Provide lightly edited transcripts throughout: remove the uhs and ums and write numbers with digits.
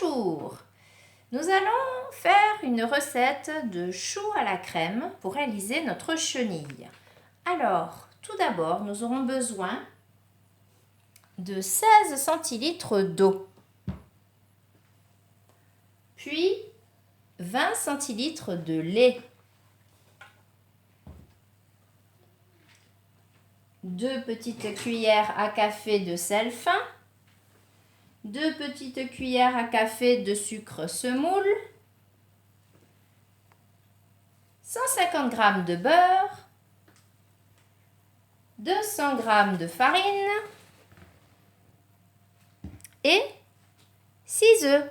Bonjour! Nous allons faire une recette de choux à la crème pour réaliser notre chenille. Alors, tout d'abord, nous aurons besoin de 16 centilitres d'eau, puis 20 centilitres de lait, 2 petites cuillères à café de sel fin, 2 petites cuillères à café de sucre semoule, 150 g de beurre, 200 g de farine et 6 œufs.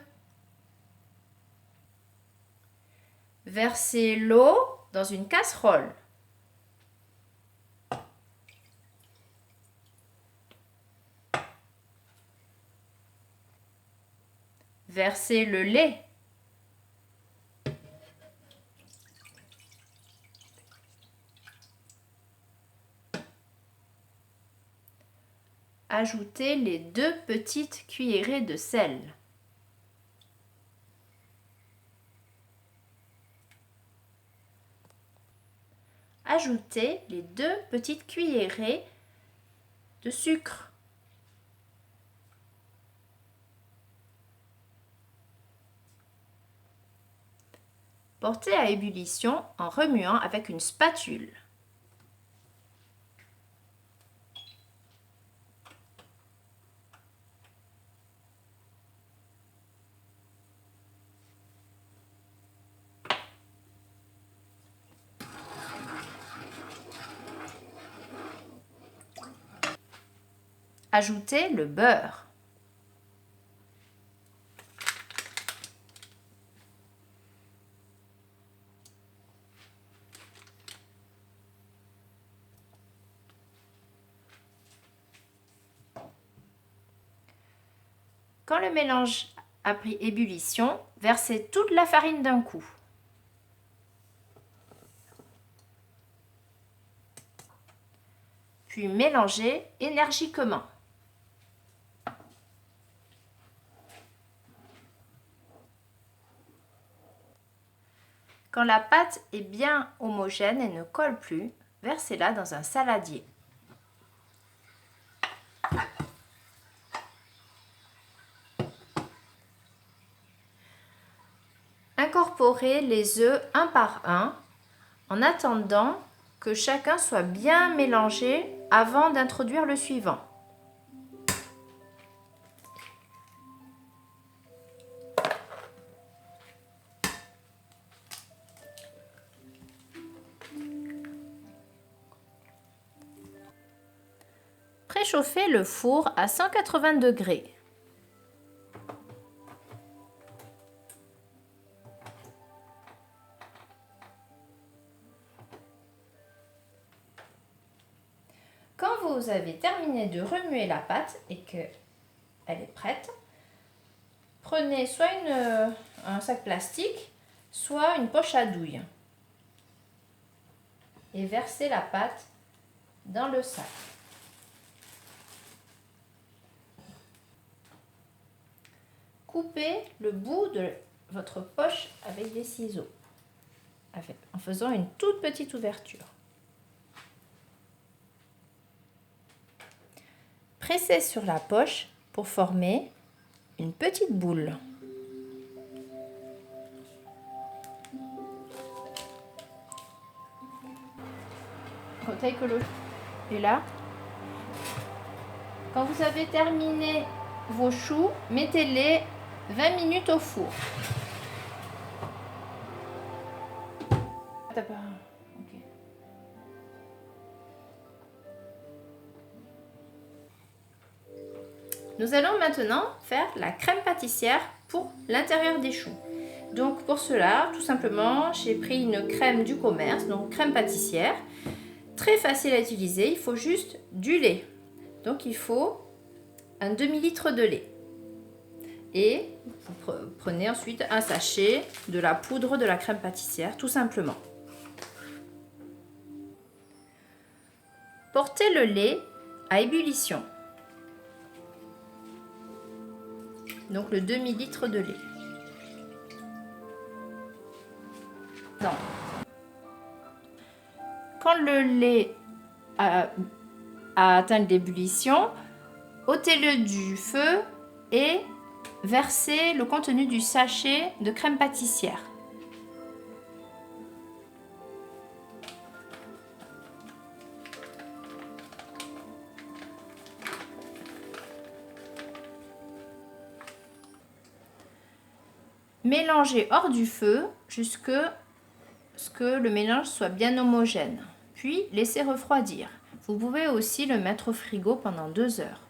Versez l'eau dans une casserole. Versez le lait. Ajoutez les 2 petites cuillerées de sel. Ajoutez les 2 petites cuillerées de sucre. Portez à ébullition en remuant avec une spatule. Ajoutez le beurre. Quand le mélange a pris ébullition, versez toute la farine d'un coup. Puis mélangez énergiquement. Quand la pâte est bien homogène et ne colle plus, versez-la dans un saladier. Incorporez les œufs un par un en attendant que chacun soit bien mélangé avant d'introduire le suivant. Préchauffez le four à 180 degrés. Quand vous avez terminé de remuer la pâte et qu'elle est prête, prenez soit un sac plastique, soit une poche à douille et versez la pâte dans le sac. Coupez le bout de votre poche avec des ciseaux, en faisant une toute petite ouverture. Pressez sur la poche pour former une petite boule. Et là, quand vous avez terminé vos choux, mettez-les 20 minutes au four. Nous allons maintenant faire la crème pâtissière pour l'intérieur des choux. Donc pour cela, tout simplement, j'ai pris une crème du commerce, donc crème pâtissière. Très facile à utiliser, il faut juste du lait. Donc il faut un demi-litre de lait. Et vous prenez ensuite un sachet de la poudre de la crème pâtissière, tout simplement. Portez le lait à ébullition. donc le demi-litre de lait. Non. Quand le lait a atteint l'ébullition, ôtez-le du feu et versez le contenu du sachet de crème pâtissière. Mélangez hors du feu jusqu'à ce que le mélange soit bien homogène. Puis laissez refroidir. Vous pouvez aussi le mettre au frigo pendant 2 heures.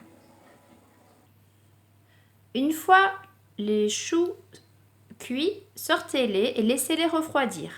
Une fois les choux cuits, sortez-les et laissez-les refroidir.